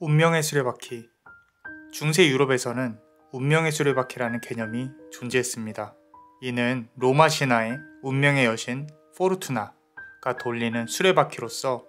운명의 수레바퀴. 중세 유럽에서는 운명의 수레바퀴라는 개념이 존재했습니다. 이는 로마 신화의 운명의 여신 포르투나가 돌리는 수레바퀴로서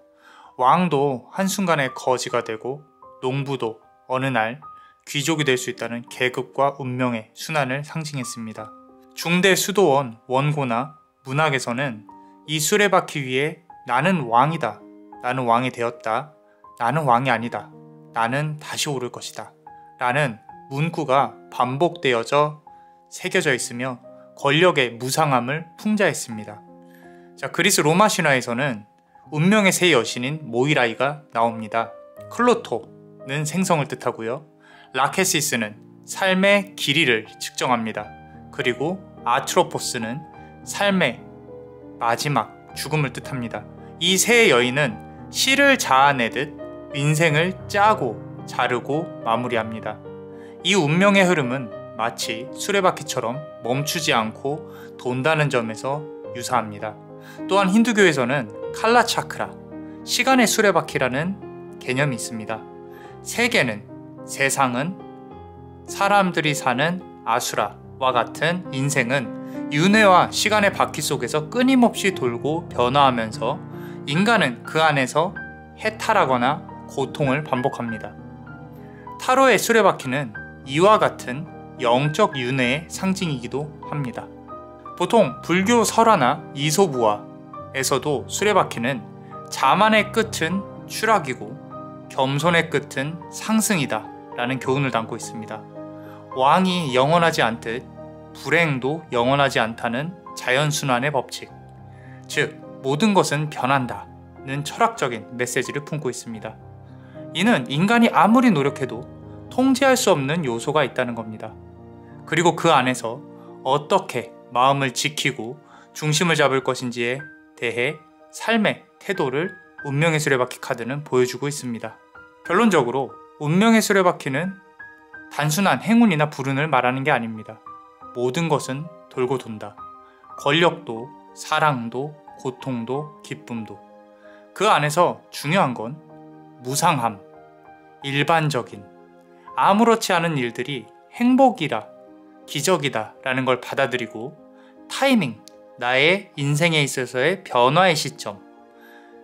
왕도 한순간에 거지가 되고 농부도 어느 날 귀족이 될 수 있다는 계급과 운명의 순환을 상징했습니다. 중대 수도원 원고나 문학에서는 이 수레바퀴 위에 나는 왕이다, 나는 왕이 되었다, 나는 왕이 아니다, 나는 다시 오를 것이다 라는 문구가 반복되어져 새겨져 있으며 권력의 무상함을 풍자했습니다. 그리스 로마 신화에서는 운명의 새 여신인 모이라이가 나옵니다. 클로토는 생성을 뜻하고요. 라케시스는 삶의 길이를 측정합니다. 그리고 아트로포스는 삶의 마지막 죽음을 뜻합니다. 이 세 여인은 실을 자아내듯 인생을 짜고 자르고 마무리합니다. 이 운명의 흐름은 마치 수레바퀴처럼 멈추지 않고 돈다는 점에서 유사합니다. 또한 힌두교에서는 칼라 차크라, 시간의 수레바퀴라는 개념이 있습니다. 세계는, 세상은, 사람들이 사는 아수라와 같은 인생은 윤회와 시간의 바퀴 속에서 끊임없이 돌고 변화하면서 인간은 그 안에서 해탈하거나 고통을 반복합니다. 타로의 수레바퀴는 이와 같은 영적 윤회의 상징이기도 합니다. 보통 불교 설화나 이소부화에서도 수레바퀴는 자만의 끝은 추락이고 겸손의 끝은 상승이다 라는 교훈을 담고 있습니다. 왕이 영원하지 않듯 불행도 영원하지 않다는 자연순환의 법칙, 즉 모든 것은 변한다는 철학적인 메시지를 품고 있습니다. 이는 인간이 아무리 노력해도 통제할 수 없는 요소가 있다는 겁니다. 그리고 그 안에서 어떻게 마음을 지키고 중심을 잡을 것인지에 대해 삶의 태도를 운명의 수레바퀴 카드는 보여주고 있습니다. 결론적으로 운명의 수레바퀴는 단순한 행운이나 불운을 말하는 게 아닙니다. 모든 것은 돌고 돈다. 권력도, 사랑도, 고통도, 기쁨도. 그 안에서 중요한 건 무상함, 일반적인, 아무렇지 않은 일들이 행복이라, 기적이다 라는 걸 받아들이고 타이밍, 나의 인생에 있어서의 변화의 시점,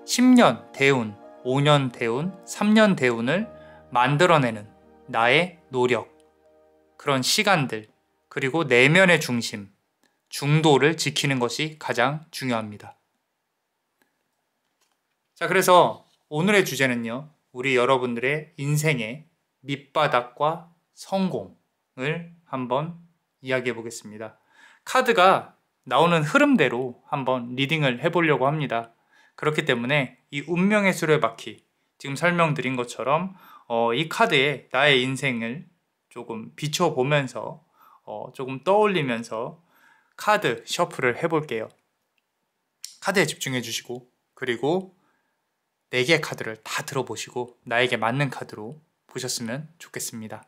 10년 대운, 5년 대운, 3년 대운을 만들어내는 나의 노력, 그런 시간들, 그리고 내면의 중심, 중도를 지키는 것이 가장 중요합니다. 그래서 오늘의 주제는요, 우리 여러분들의 인생의 밑바닥과 성공을 한번 이야기해 보겠습니다. 카드가 나오는 흐름대로 한번 리딩을 해보려고 합니다. 그렇기 때문에 이 운명의 수레바퀴, 지금 설명드린 것처럼 이 카드에 나의 인생을 조금 비춰보면서 조금 떠올리면서 카드 셔플을 해볼게요. 카드에 집중해 주시고, 그리고 4개의 카드를 다 들어보시고 나에게 맞는 카드로 보셨으면 좋겠습니다.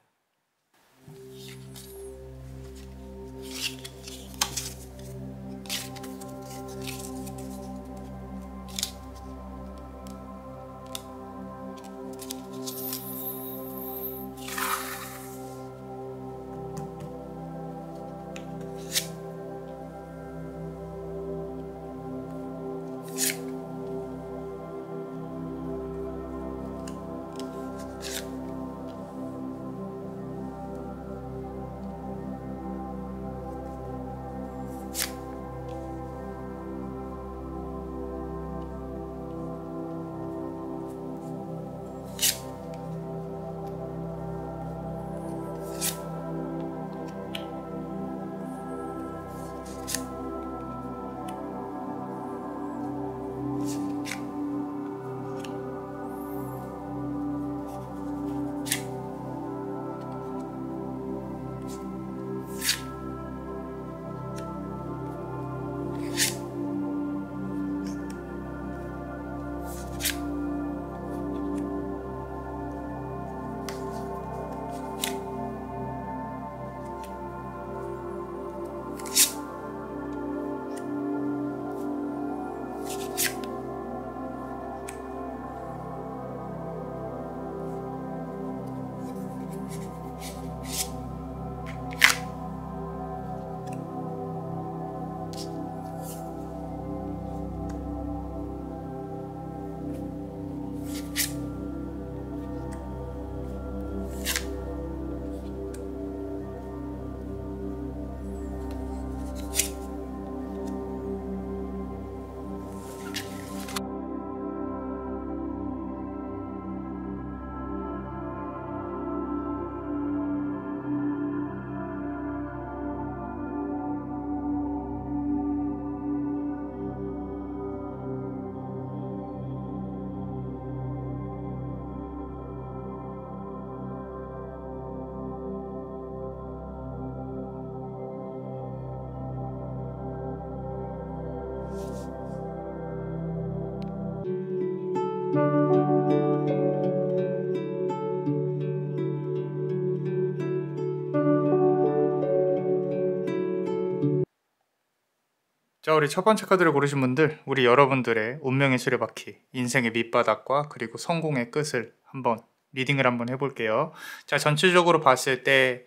자, 우리 첫 번째 카드를 고르신 분들, 우리 여러분들의 운명의 수레바퀴, 인생의 밑바닥과 그리고 성공의 끝을 한번 리딩을 한번 해볼게요. 자, 전체적으로 봤을 때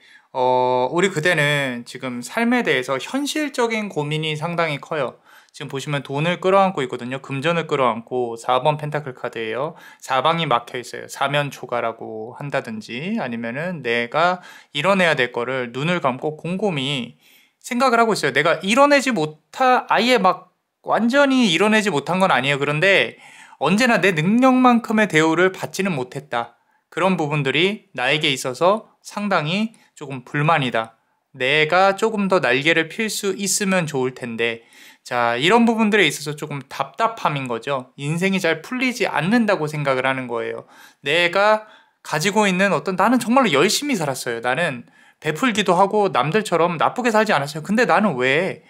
우리 그대는 지금 삶에 대해서 현실적인 고민이 상당히 커요. 지금 보시면 돈을 끌어안고 있거든요. 금전을 끌어안고 4번 펜타클 카드예요. 사방이 막혀 있어요. 사면초가라고 한다든지 아니면은 내가 이뤄내야 될 거를 눈을 감고 곰곰이 생각을 하고 있어요. 내가 아예 막 완전히 이뤄내지 못한 건 아니에요. 그런데 언제나 내 능력만큼의 대우를 받지는 못했다. 그런 부분들이 나에게 있어서 상당히 조금 불만이다. 내가 조금 더 날개를 필 수 있으면 좋을 텐데, 자, 이런 부분들에 있어서 조금 답답함인 거죠. 인생이 잘 풀리지 않는다고 생각을 하는 거예요. 내가 가지고 있는 나는 정말로 열심히 살았어요. 나는 베풀기도 하고 남들처럼 나쁘게 살지 않았어요. 근데 나는 왜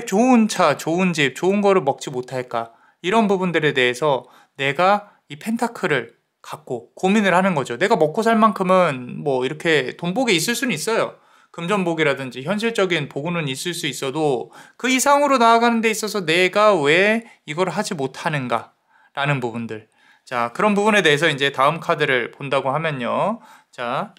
좋은 차, 좋은 집, 좋은 거를 먹지 못할까? 이런 부분들에 대해서 내가 이 펜타클을 갖고 고민을 하는 거죠. 내가 먹고 살 만큼은 뭐 이렇게 돈복에 있을 수는 있어요. 금전복이라든지 현실적인 복은 있을 수 있어도 그 이상으로 나아가는 데 있어서 내가 왜 이걸 하지 못하는가? 라는 부분들. 자, 그런 부분에 대해서 이제 다음 카드를 본다고 하면요. 자,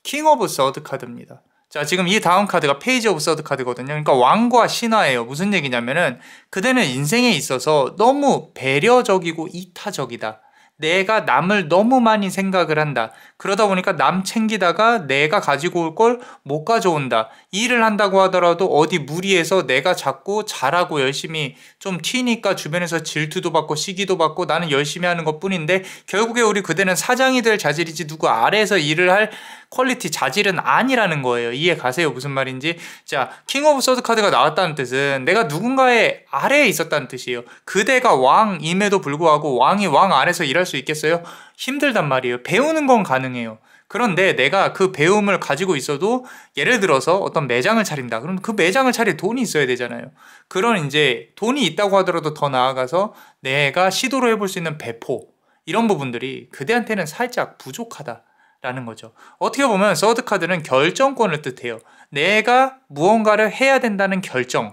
킹 오브 서드 카드입니다. 자, 지금 이 다음 카드가 페이지 오브 서드 카드거든요. 그러니까 왕과 신하예요. 무슨 얘기냐면은 그대는 인생에 있어서 너무 배려적이고 이타적이다. 내가 남을 너무 많이 생각을 한다. 그러다 보니까 남 챙기다가 내가 가지고 올 걸 못 가져온다. 일을 한다고 하더라도 어디 무리해서 내가 자꾸 잘하고 열심히 좀 튀니까 주변에서 질투도 받고 시기도 받고 나는 열심히 하는 것 뿐인데 결국에 우리 그대는 사장이 될 자질이지 누구 아래에서 일을 할 퀄리티 자질은 아니라는 거예요. 이해 가세요? 무슨 말인지. 자, 킹 오브 서드 카드가 나왔다는 뜻은 내가 누군가의 아래에 있었다는 뜻이에요. 그대가 왕임에도 불구하고 왕이 왕 아래서 일할 수 있겠어요? 힘들단 말이에요. 배우는 건 가능해요. 그런데 내가 그 배움을 가지고 있어도 예를 들어서 어떤 매장을 차린다. 그럼 그 매장을 차릴 돈이 있어야 되잖아요. 그런 이제 돈이 있다고 하더라도 더 나아가서 내가 시도를 해볼 수 있는 배포 이런 부분들이 그대한테는 살짝 부족하다라는 거죠. 어떻게 보면 서드 카드는 결정권을 뜻해요. 내가 무언가를 해야 된다는 결정.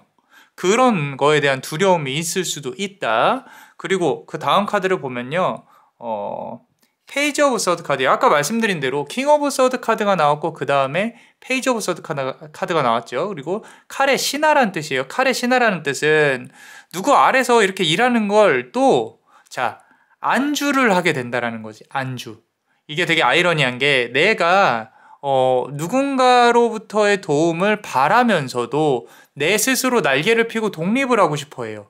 그런 거에 대한 두려움이 있을 수도 있다. 그리고 그 다음 카드를 보면요. 페이지 오브 서드 카드예요. 아까 말씀드린 대로 킹 오브 서드 카드가 나왔고 그 다음에 페이지 오브 서드 카드가 나왔죠. 그리고 칼의 신하라는 뜻이에요. 칼의 신하라는 뜻은 누구 아래서 이렇게 일하는 걸 또 자, 안주를 하게 된다라는 거지. 안주. 이게 되게 아이러니한 게 내가 누군가로부터의 도움을 바라면서도 내 스스로 날개를 펴고 독립을 하고 싶어 해요.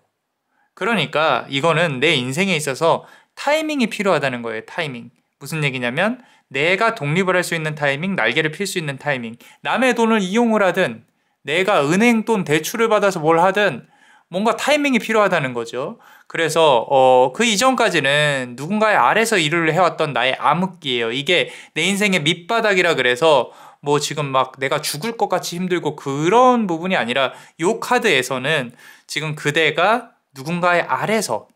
그러니까 이거는 내 인생에 있어서 타이밍이 필요하다는 거예요. 타이밍. 무슨 얘기냐면 내가 독립을 할 수 있는 타이밍, 날개를 필 수 있는 타이밍. 남의 돈을 이용을 하든 내가 은행 돈 대출을 받아서 뭘 하든 뭔가 타이밍이 필요하다는 거죠. 그래서 그 이전까지는 누군가의 아래서 일을 해왔던 나의 암흑기예요. 이게 내 인생의 밑바닥이라 그래서 뭐 지금 막 내가 죽을 것 같이 힘들고 그런 부분이 아니라 이 카드에서는 지금 그대가 누군가의 아래서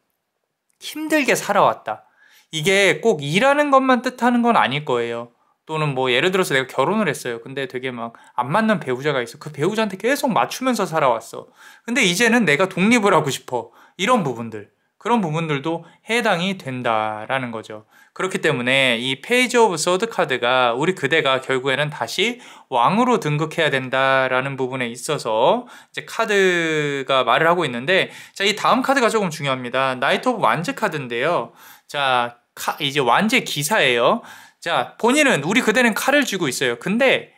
힘들게 살아왔다. 이게 꼭 일하는 것만 뜻하는 건 아닐 거예요. 또는 뭐 예를 들어서 내가 결혼을 했어요. 근데 되게 막 안 맞는 배우자가 있어. 그 배우자한테 계속 맞추면서 살아왔어. 근데 이제는 내가 독립을 하고 싶어. 이런 부분들. 그런 부분들도 해당이 된다라는 거죠. 그렇기 때문에 이 페이지 오브 서드 카드가 우리 그대가 결국에는 다시 왕으로 등극해야 된다라는 부분에 있어서 이제 카드가 말을 하고 있는데, 자, 이 다음 카드가 조금 중요합니다. 나이트 오브 완즈 카드인데요. 자, 이제 완즈의 기사예요. 자, 본인은 우리 그대는 칼을 쥐고 있어요. 근데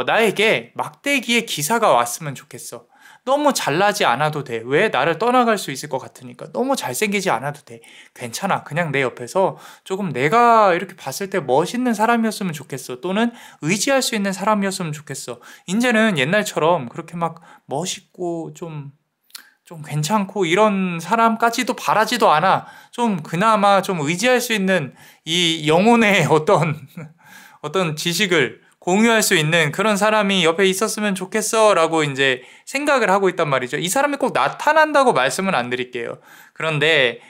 나에게 막대기의 기사가 왔으면 좋겠어. 너무 잘나지 않아도 돼. 왜? 나를 떠나갈 수 있을 것 같으니까. 너무 잘생기지 않아도 돼. 괜찮아. 그냥 내 옆에서 조금 내가 이렇게 봤을 때 멋있는 사람이었으면 좋겠어. 또는 의지할 수 있는 사람이었으면 좋겠어. 이제는 옛날처럼 그렇게 막 멋있고 좀 괜찮고 이런 사람까지도 바라지도 않아. 좀 그나마 좀 의지할 수 있는 이 영혼의 어떤 지식을 공유할 수 있는 그런 사람이 옆에 있었으면 좋겠어 라고 이제 생각을 하고 있단 말이죠. 이 사람이 꼭 나타난다고 말씀은 안 드릴게요. 그런데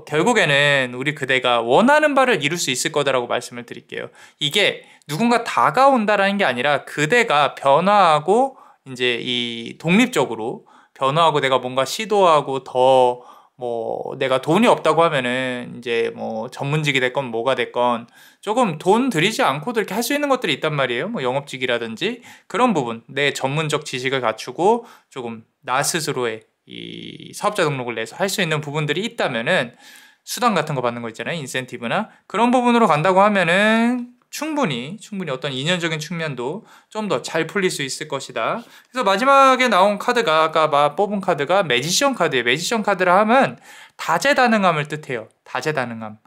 결국에는 우리 그대가 원하는 바를 이룰 수 있을 거다라고 말씀을 드릴게요. 이게 누군가 다가온다라는 게 아니라 그대가 변화하고 이제 이 독립적으로 변화하고 내가 뭔가 시도하고 더 뭐 내가 돈이 없다고 하면은 이제 뭐 전문직이 됐건 뭐가 됐건 조금 돈 들이지 않고도 이렇게 할 수 있는 것들이 있단 말이에요. 뭐 영업직이라든지 그런 부분, 내 전문적 지식을 갖추고 조금 나 스스로의 이 사업자 등록을 내서 할 수 있는 부분들이 있다면은 수당 같은 거 받는 거 있잖아요. 인센티브나 그런 부분으로 간다고 하면은 충분히 어떤 인연적인 측면도 좀 더 잘 풀릴 수 있을 것이다. 그래서 마지막에 나온 카드가 아까 뽑은 카드가 매지션 카드예요. 매지션 카드라 하면 다재다능함을 뜻해요. 다재다능함.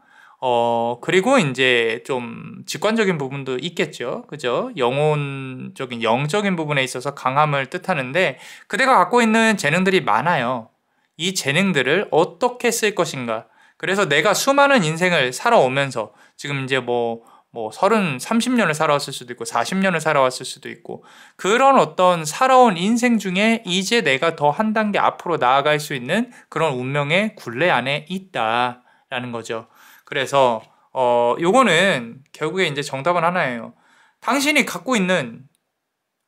그리고 이제 좀 직관적인 부분도 있겠죠. 그죠? 영적인 부분에 있어서 강함을 뜻하는데 그대가 갖고 있는 재능들이 많아요. 이 재능들을 어떻게 쓸 것인가. 그래서 내가 수많은 인생을 살아오면서 지금 이제 뭐 30년을 살아왔을 수도 있고 40년을 살아왔을 수도 있고 그런 어떤 살아온 인생 중에 이제 내가 더 한 단계 앞으로 나아갈 수 있는 그런 운명의 굴레 안에 있다라는 거죠. 그래서 요거는 결국에 이제 정답은 하나예요. 당신이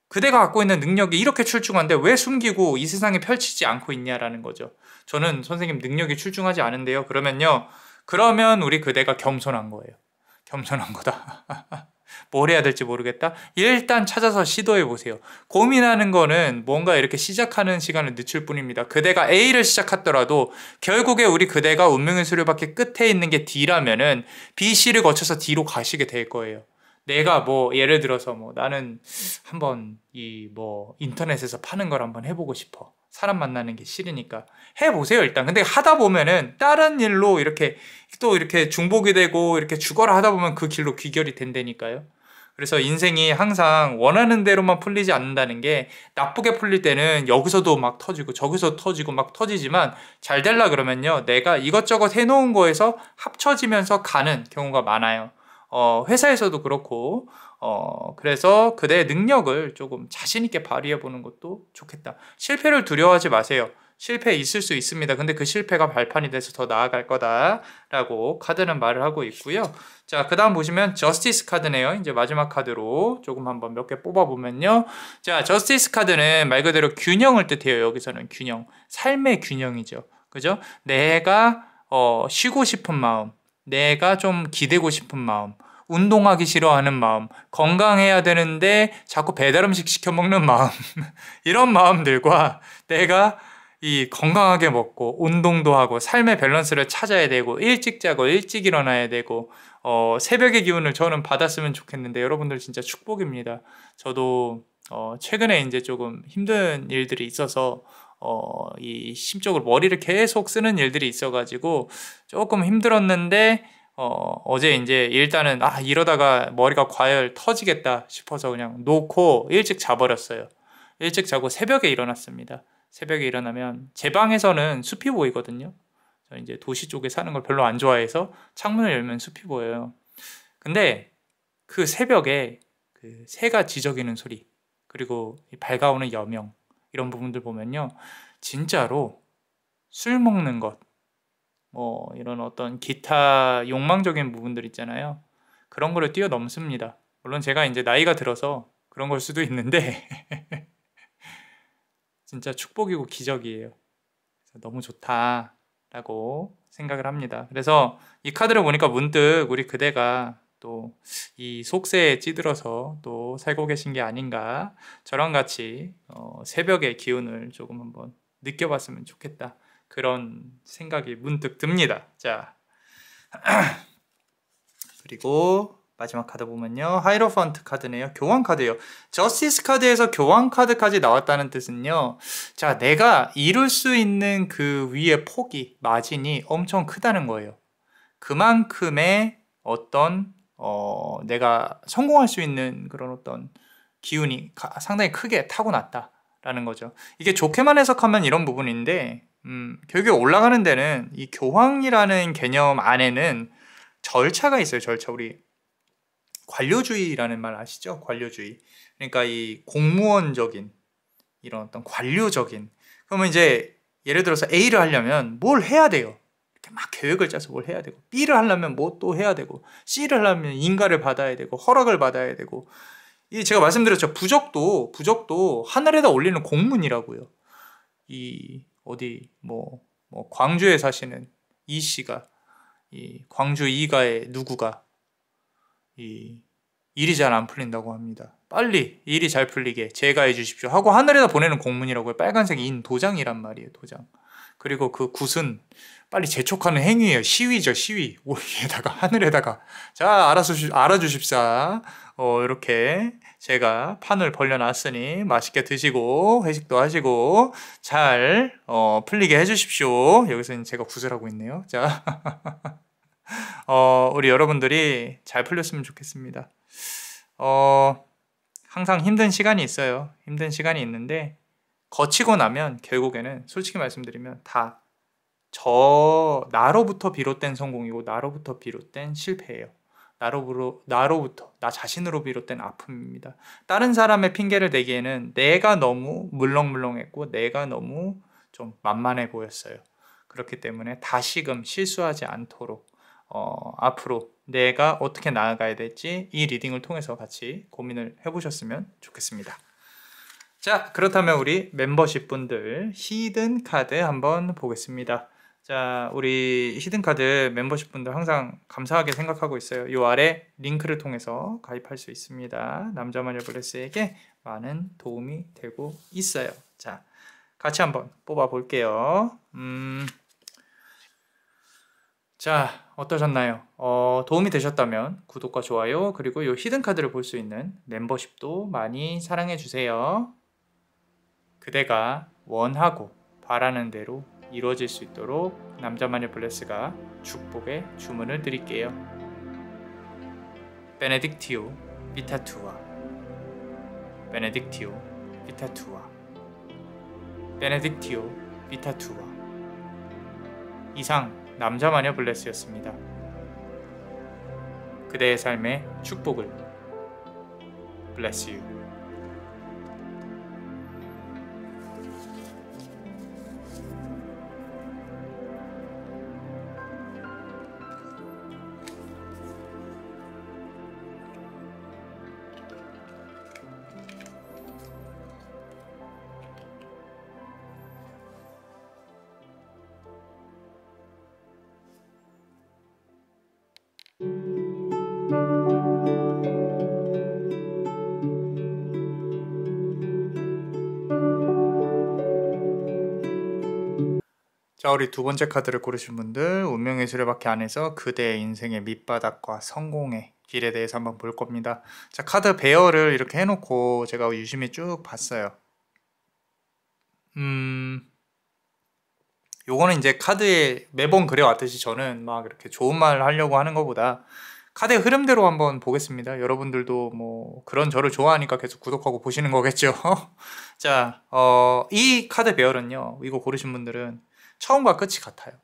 그대가 갖고 있는 능력이 이렇게 출중한데 왜 숨기고 이 세상에 펼치지 않고 있냐라는 거죠. 저는 선생님 능력이 출중하지 않은데요. 그러면 우리 그대가 겸손한 거예요. 겸손한 거다. 뭘 해야 될지 모르겠다. 일단 찾아서 시도해 보세요. 고민하는 거는 뭔가 이렇게 시작하는 시간을 늦출 뿐입니다. 그대가 A를 시작하더라도 결국에 우리 그대가 운명의 수레바퀴 끝에 있는 게 D라면은 B, C를 거쳐서 D로 가시게 될 거예요. 내가 뭐 예를 들어서 뭐 나는 한번 인터넷에서 파는 걸 한번 해보고 싶어. 사람 만나는 게 싫으니까 해보세요 일단. 근데 하다 보면은 다른 일로 이렇게 중복이 되고 이렇게 죽어라 하다 보면 그 길로 귀결이 된다니까요. 그래서 인생이 항상 원하는 대로만 풀리지 않는다는 게 나쁘게 풀릴 때는 여기서도 막 터지고 저기서 터지고 막 터지지만 잘 되려 그러면요 내가 이것저것 해놓은 거에서 합쳐지면서 가는 경우가 많아요. 회사에서도 그렇고 그래서 그대의 능력을 조금 자신 있게 발휘해 보는 것도 좋겠다. 실패를 두려워하지 마세요. 실패 있을 수 있습니다. 근데 그 실패가 발판이 돼서 더 나아갈 거다라고 카드는 말을 하고 있고요. 자, 그 다음 보시면 저스티스 카드네요. 이제 마지막 카드로 조금 한번 몇 개 뽑아보면요. 자, 저스티스 카드는 말 그대로 균형을 뜻해요. 여기서는 균형. 삶의 균형이죠. 그죠? 내가 쉬고 싶은 마음, 내가 좀 기대고 싶은 마음, 운동하기 싫어하는 마음, 건강해야 되는데 자꾸 배달음식 시켜 먹는 마음 이런 마음들과 내가 이 건강하게 먹고 운동도 하고 삶의 밸런스를 찾아야 되고 일찍 자고 일찍 일어나야 되고 새벽의 기운을 저는 받았으면 좋겠는데 여러분들 진짜 축복입니다. 저도 최근에 이제 조금 힘든 일들이 있어서 이 심적으로 머리를 계속 쓰는 일들이 있어가지고 조금 힘들었는데 어제 이제 일단은 이러다가 머리가 과열 터지겠다 싶어서 그냥 놓고 일찍 자버렸어요. 일찍 자고 새벽에 일어났습니다. 새벽에 일어나면 제 방에서는 숲이 보이거든요. 저 이제 도시 쪽에 사는 걸 별로 안 좋아해서 창문을 열면 숲이 보여요. 근데 그 새벽에 그 새가 지저귀는 소리 그리고 밝아오는 여명 이런 부분들 보면요. 진짜로 술 먹는 것 뭐 이런 어떤 기타 욕망적인 부분들 있잖아요. 그런 거를 뛰어넘습니다. 물론 제가 이제 나이가 들어서 그런 걸 수도 있는데 진짜 축복이고 기적이에요. 그래서 너무 좋다라고 생각을 합니다. 그래서 이 카드를 보니까 문득 우리 그대가 또 이 속세에 찌들어서 또 살고 계신 게 아닌가. 저랑 같이 새벽의 기운을 조금 한번 느껴봤으면 좋겠다. 그런 생각이 문득 듭니다. 자, 그리고 마지막 카드 보면요. 하이로펀트 카드네요. 교환 카드예요. 저스티스 카드에서 교환 카드까지 나왔다는 뜻은요. 자, 내가 이룰 수 있는 그 위의 폭이, 마진이 엄청 크다는 거예요. 그만큼의 어떤 내가 성공할 수 있는 그런 어떤 기운이 상당히 크게 타고났다라는 거죠. 이게 좋게만 해석하면 이런 부분인데 결국에 올라가는 데는 이 교황이라는 개념 안에는 절차가 있어요. 절차. 우리 관료주의라는 말 아시죠? 관료주의. 그러니까 이 공무원적인 이런 어떤 관료적인. 그러면 이제 예를 들어서 A를 하려면 뭘 해야 돼요. 이렇게 막 계획을 짜서 뭘 해야 되고 B를 하려면 뭐 또 해야 되고 C를 하려면 인가를 받아야 되고 허락을 받아야 되고 이 제가 말씀드렸죠. 부적도 하늘에다 올리는 공문이라고요. 이 어디 뭐 광주에 사시는 이 씨가 이 광주 이가의 누구가 이 일이 잘 안 풀린다고 합니다. 빨리 일이 잘 풀리게 제가 해주십시오 하고 하늘에다 보내는 공문이라고요. 빨간색 인 도장이란 말이에요. 도장. 그리고 그 굿은 빨리 재촉하는 행위예요. 시위죠. 시위. 위에다가 하늘에다가 자 알아주십사. 이렇게 제가 판을 벌려놨으니 맛있게 드시고 회식도 하시고 잘 풀리게 해주십시오. 여기서는 제가 굿을 하고 있네요. 자 우리 여러분들이 잘 풀렸으면 좋겠습니다. 항상 힘든 시간이 있어요. 힘든 시간이 있는데 거치고 나면 결국에는 솔직히 말씀드리면 다 나로부터 비롯된 성공이고 나로부터 비롯된 실패예요. 나로부터 나 자신으로 비롯된 아픔입니다. 다른 사람의 핑계를 대기에는 내가 너무 물렁물렁했고 내가 너무 좀 만만해 보였어요. 그렇기 때문에 다시금 실수하지 않도록 앞으로 내가 어떻게 나아가야 될지 이 리딩을 통해서 같이 고민을 해보셨으면 좋겠습니다. 자, 그렇다면 우리 멤버십 분들 히든 카드 한번 보겠습니다. 자, 우리 히든 카드 멤버십 분들 항상 감사하게 생각하고 있어요. 이 아래 링크를 통해서 가입할 수 있습니다. 남자마녀 블레스에게 많은 도움이 되고 있어요. 자, 같이 한번 뽑아 볼게요. 자, 어떠셨나요? 도움이 되셨다면 구독과 좋아요 그리고 이 히든 카드를 볼 수 있는 멤버십도 많이 사랑해 주세요. 그대가 원하고 바라는 대로 이루어질 수 있도록 남자마녀 블레스가 축복의 주문을 드릴게요. 베네딕티오 비타투아 베네딕티오 비타투아 베네딕티오 비타투아. 이상 남자마녀 블레스였습니다. 그대의 삶의 축복을 Bless you. 자, 우리 두 번째 카드를 고르신 분들 운명의 수레바퀴 안에서 그대의 인생의 밑바닥과 성공의 길에 대해서 한번 볼 겁니다. 자, 카드 배열을 이렇게 해놓고 제가 유심히 쭉 봤어요. 요거는 이제 카드에 매번 그려왔듯이 저는 막 이렇게 좋은 말 하려고 하는 것보다 카드의 흐름대로 한번 보겠습니다. 여러분들도 뭐 그런 저를 좋아하니까 계속 구독하고 보시는 거겠죠. 자, 이 카드 배열은요, 이거 고르신 분들은 처음과 끝이 같아요.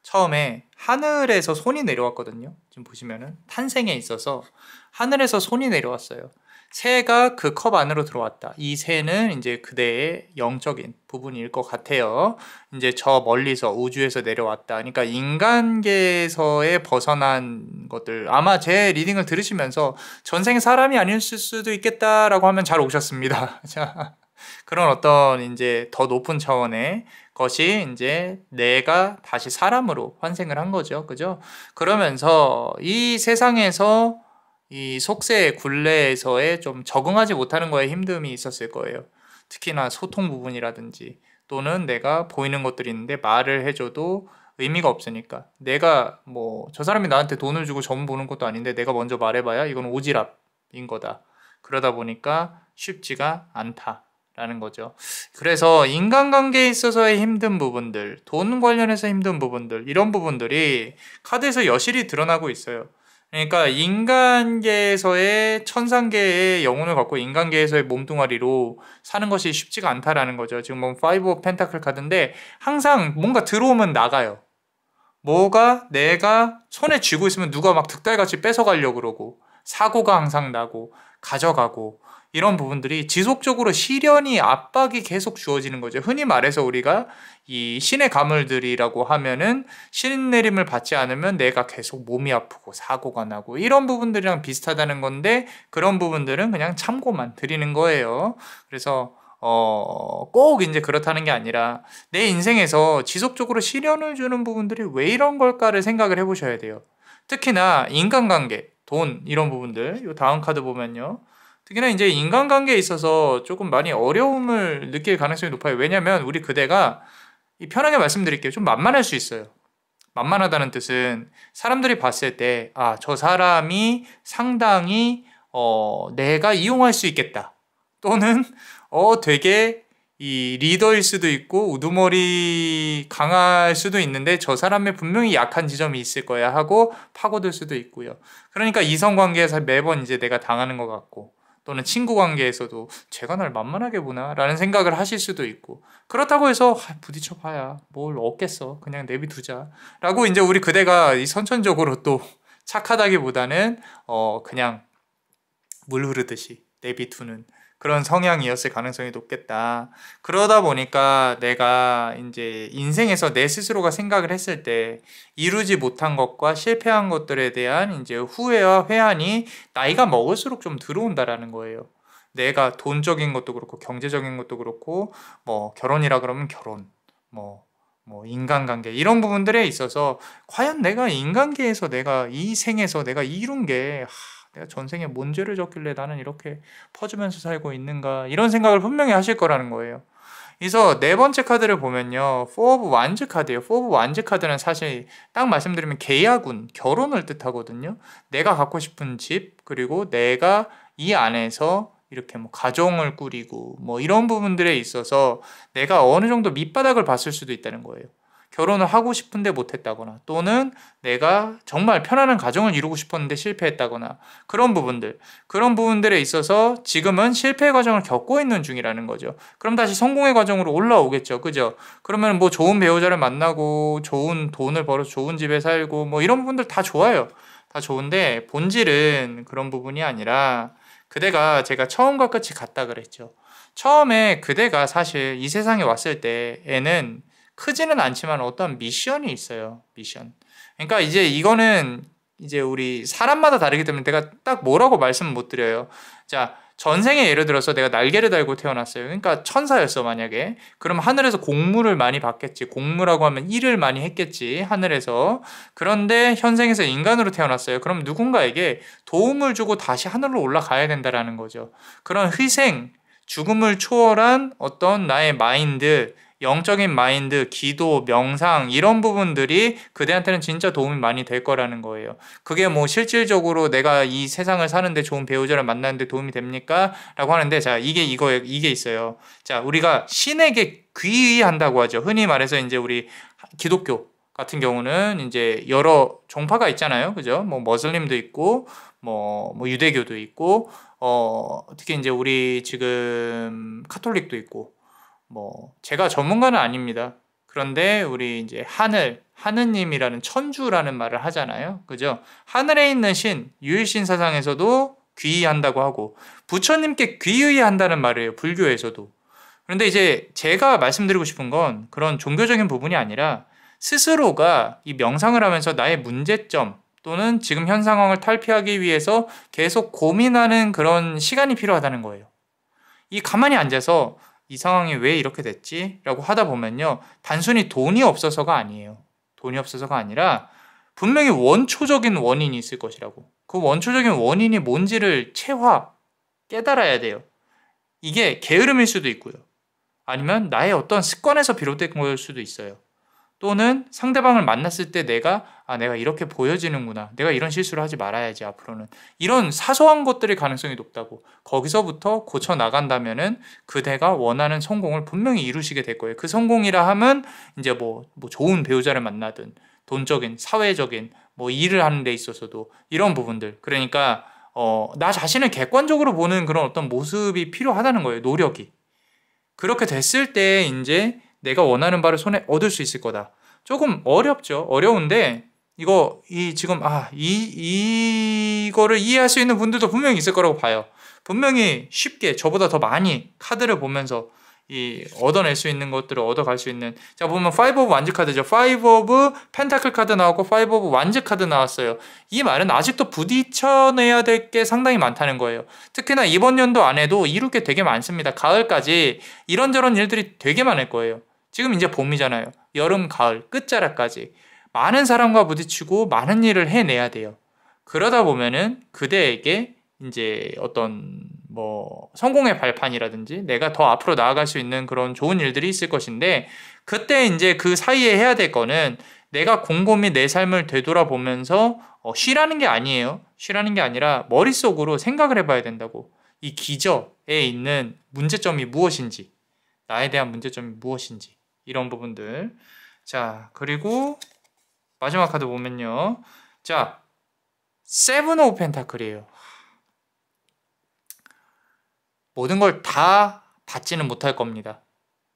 처음에 하늘에서 손이 내려왔거든요. 지금 보시면은 탄생에 있어서 하늘에서 손이 내려왔어요. 새가 그 컵 안으로 들어왔다. 이 새는 이제 그대의 영적인 부분일 것 같아요. 이제 저 멀리서 우주에서 내려왔다. 그러니까 인간계에서의 벗어난 것들. 아마 제 리딩을 들으시면서 전생 사람이 아니었을 수도 있겠다라고 하면 잘 오셨습니다. 자, 그런 어떤 이제 더 높은 차원의 것이 이제 내가 다시 사람으로 환생을 한 거죠. 그죠? 그러면서 이 세상에서 이 속세의 굴레에서의 좀 적응하지 못하는 거에 힘듦이 있었을 거예요. 특히나 소통 부분이라든지 또는 내가 보이는 것들이 있는데 말을 해줘도 의미가 없으니까 내가 뭐 저 사람이 나한테 돈을 주고 점 보는 것도 아닌데 내가 먼저 말해봐야 이건 오지랖인 거다. 그러다 보니까 쉽지가 않다. 라는 거죠. 그래서 인간관계에 있어서의 힘든 부분들, 돈 관련해서 힘든 부분들, 이런 부분들이 카드에서 여실히 드러나고 있어요. 그러니까 인간계에서의 천상계의 영혼을 갖고 인간계에서의 몸뚱아리로 사는 것이 쉽지가 않다라는 거죠. 지금 뭐 5 오브 펜타클 카드인데 항상 뭔가 들어오면 나가요. 뭐가 내가 손에 쥐고 있으면 누가 막 득달같이 뺏어가려고 그러고 사고가 항상 나고 가져가고 이런 부분들이 지속적으로 시련이 압박이 계속 주어지는 거죠. 흔히 말해서 우리가 이 신의 가물들이라고 하면은 신내림을 받지 않으면 내가 계속 몸이 아프고 사고가 나고 이런 부분들이랑 비슷하다는 건데, 그런 부분들은 그냥 참고만 드리는 거예요. 그래서 꼭 이제 그렇다는 게 아니라 내 인생에서 지속적으로 시련을 주는 부분들이 왜 이런 걸까를 생각을 해보셔야 돼요. 특히나 인간관계, 돈 이런 부분들, 이 다음 카드 보면요. 특히나 이제 인간관계에 있어서 조금 많이 어려움을 느낄 가능성이 높아요. 왜냐면 우리 그대가 편하게 말씀드릴게요. 좀 만만할 수 있어요. 만만하다는 뜻은 사람들이 봤을 때, 아, 저 사람이 상당히 내가 이용할 수 있겠다. 또는 되게 이 리더일 수도 있고 우두머리 강할 수도 있는데 저 사람의 분명히 약한 지점이 있을 거야 하고 파고들 수도 있고요. 그러니까 이성관계에서 매번 이제 내가 당하는 것 같고, 또는 친구 관계에서도 제가 날 만만하게 보나 라는 생각을 하실 수도 있고, 그렇다고 해서 부딪혀 봐야 뭘 얻겠어, 그냥 내비두자 라고 이제 우리 그대가 이 선천적으로 또 착하다기보다는 그냥 물 흐르듯이 내비두는 그런 성향이었을 가능성이 높겠다. 그러다 보니까 내가 이제 인생에서 내 스스로가 생각을 했을 때 이루지 못한 것과 실패한 것들에 대한 이제 후회와 회한이 나이가 먹을수록 좀 들어온다라는 거예요. 내가 돈적인 것도 그렇고 경제적인 것도 그렇고, 뭐 결혼이라 그러면 결혼, 뭐 인간관계 이런 부분들에 있어서 과연 내가 인간계에서 내가 이 생에서 내가 이룬 게 내가 전생에 뭔 죄를 졌길래 나는 이렇게 퍼주면서 살고 있는가, 이런 생각을 분명히 하실 거라는 거예요. 그래서 네 번째 카드를 보면요, Four of Wands 카드예요. Four of Wands 카드는 사실 딱 말씀드리면 계약운, 결혼을 뜻하거든요. 내가 갖고 싶은 집, 그리고 내가 이 안에서 이렇게 뭐 가정을 꾸리고 뭐 이런 부분들에 있어서 내가 어느 정도 밑바닥을 봤을 수도 있다는 거예요. 결혼을 하고 싶은데 못했다거나, 또는 내가 정말 편안한 가정을 이루고 싶었는데 실패했다거나, 그런 부분들에 있어서 지금은 실패의 과정을 겪고 있는 중이라는 거죠. 그럼 다시 성공의 과정으로 올라오겠죠. 그죠? 그러면 뭐 좋은 배우자를 만나고 좋은 돈을 벌어서 좋은 집에 살고 뭐 이런 부분들 다 좋아요. 다 좋은데 본질은 그런 부분이 아니라, 그대가 제가 처음과 끝이 같다 그랬죠. 처음에 그대가 사실 이 세상에 왔을 때에는 크지는 않지만 어떤 미션이 있어요. 미션. 그러니까 이제 이거는 이제 우리 사람마다 다르기 때문에 내가 딱 뭐라고 말씀을 못 드려요. 자, 전생에 예를 들어서 내가 날개를 달고 태어났어요. 그러니까 천사였어, 만약에. 그럼 하늘에서 공무를 많이 받겠지. 공무라고 하면 일을 많이 했겠지, 하늘에서. 그런데 현생에서 인간으로 태어났어요. 그럼 누군가에게 도움을 주고 다시 하늘로 올라가야 된다라는 거죠. 그런 희생, 죽음을 초월한 어떤 나의 마인드, 영적인 마인드, 기도, 명상 이런 부분들이 그대한테는 진짜 도움이 많이 될 거라는 거예요. 그게 뭐 실질적으로 내가 이 세상을 사는데 좋은 배우자를 만나는데 도움이 됩니까? 라고 하는데, 자, 이게 있어요. 자, 우리가 신에게 귀의한다고 하죠. 흔히 말해서 이제 우리 기독교 같은 경우는 이제 여러 종파가 있잖아요. 그죠? 뭐 머슬림도 있고 뭐 유대교도 있고 특히 이제 우리 지금 카톨릭도 있고, 뭐 제가 전문가는 아닙니다. 그런데 우리 이제 하느님이라는 천주라는 말을 하잖아요. 그죠? 하늘에 있는 신, 유일신 사상에서도 귀의한다고 하고, 부처님께 귀의한다는 말이에요. 불교에서도. 그런데 이제 제가 말씀드리고 싶은 건 그런 종교적인 부분이 아니라 스스로가 이 명상을 하면서 나의 문제점 또는 지금 현 상황을 탈피하기 위해서 계속 고민하는 그런 시간이 필요하다는 거예요. 이 가만히 앉아서 이 상황이 왜 이렇게 됐지? 라고 하다 보면요, 단순히 돈이 없어서가 아니에요. 돈이 없어서가 아니라 분명히 원초적인 원인이 있을 것이라고. 그 원초적인 원인이 뭔지를 깨달아야 돼요. 이게 게으름일 수도 있고요. 아니면 나의 어떤 습관에서 비롯된 걸 수도 있어요. 또는 상대방을 만났을 때 내가 이렇게 보여지는구나, 내가 이런 실수를 하지 말아야지 앞으로는, 이런 사소한 것들의 가능성이 높다고. 거기서부터 고쳐 나간다면은 그대가 원하는 성공을 분명히 이루시게 될 거예요. 그 성공이라 하면 이제 뭐 좋은 배우자를 만나든 돈적인, 사회적인 뭐 일을 하는 데 있어서도 이런 부분들, 그러니까 나 자신을 객관적으로 보는 그런 어떤 모습이 필요하다는 거예요. 노력이. 그렇게 됐을 때 이제 내가 원하는 바를 손에 얻을 수 있을 거다. 조금 어렵죠. 어려운데 이거를 이해할 수 있는 분들도 분명히 있을 거라고 봐요. 분명히 쉽게 저보다 더 많이 카드를 보면서 이 얻어낼 수 있는 것들을 얻어갈 수 있는. 자, 보면 5 오브 완즈 카드죠. 5 오브 펜타클 카드 나왔고 5 오브 완즈 카드 나왔어요. 이 말은 아직도 부딪혀내야 될 게 상당히 많다는 거예요. 특히나 이번 연도 안에도 이룰 게 되게 많습니다. 가을까지 이런저런 일들이 되게 많을 거예요. 지금 이제 봄이잖아요. 여름, 가을, 끝자락까지 많은 사람과 부딪히고 많은 일을 해내야 돼요. 그러다 보면은 그대에게 이제 어떤 뭐 성공의 발판이라든지 내가 더 앞으로 나아갈 수 있는 그런 좋은 일들이 있을 것인데, 그때 이제 그 사이에 해야 될 거는 내가 곰곰이 내 삶을 되돌아보면서 쉬라는 게 아니에요. 쉬라는 게 아니라 머릿속으로 생각을 해봐야 된다고. 이 기저에 있는 문제점이 무엇인지, 나에 대한 문제점이 무엇인지, 이런 부분들. 자, 그리고 마지막 카드 보면요. 자, 7 오브 펜타클이에요. 모든 걸 다 받지는 못할 겁니다.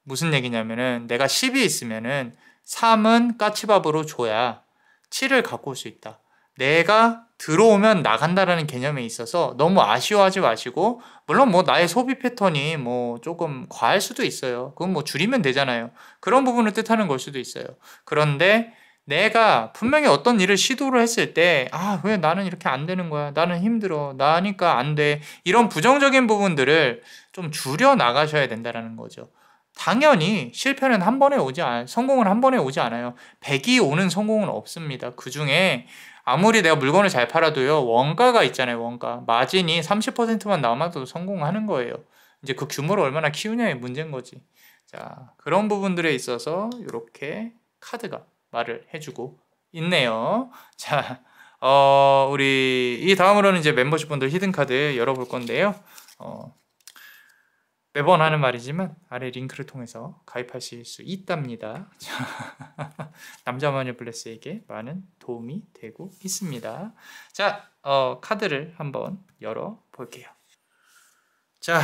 무슨 얘기냐면은 내가 10이 있으면은 3은 까치밥으로 줘야 7을 갖고 올 수 있다. 내가 들어오면 나간다라는 개념에 있어서 너무 아쉬워하지 마시고, 물론 뭐 나의 소비 패턴이 뭐 조금 과할 수도 있어요. 그건 뭐 줄이면 되잖아요. 그런 부분을 뜻하는 걸 수도 있어요. 그런데 내가 분명히 어떤 일을 시도를 했을 때, 왜 나는 이렇게 안 되는 거야? 나는 힘들어. 나니까 안 돼. 이런 부정적인 부분들을 좀 줄여 나가셔야 된다는 거죠. 당연히 실패는 한 번에 오지 않아요. 성공은 한 번에 오지 않아요. 100이 오는 성공은 없습니다. 그 중에 아무리 내가 물건을 잘 팔아도요, 원가가 있잖아요. 원가. 마진이 30%만 남아도 성공하는 거예요. 이제 그 규모를 얼마나 키우냐의 문제인 거지. 자, 그런 부분들에 있어서 이렇게 카드가 말을 해주고 있네요. 자, 우리 이 다음으로는 이제 멤버십 분들 히든 카드 열어볼 건데요. 매번 하는 말이지만 아래 링크를 통해서 가입하실 수 있답니다. 남자마녀 블레스에게 많은 도움이 되고 있습니다. 자, 카드를 한번 열어볼게요. 자,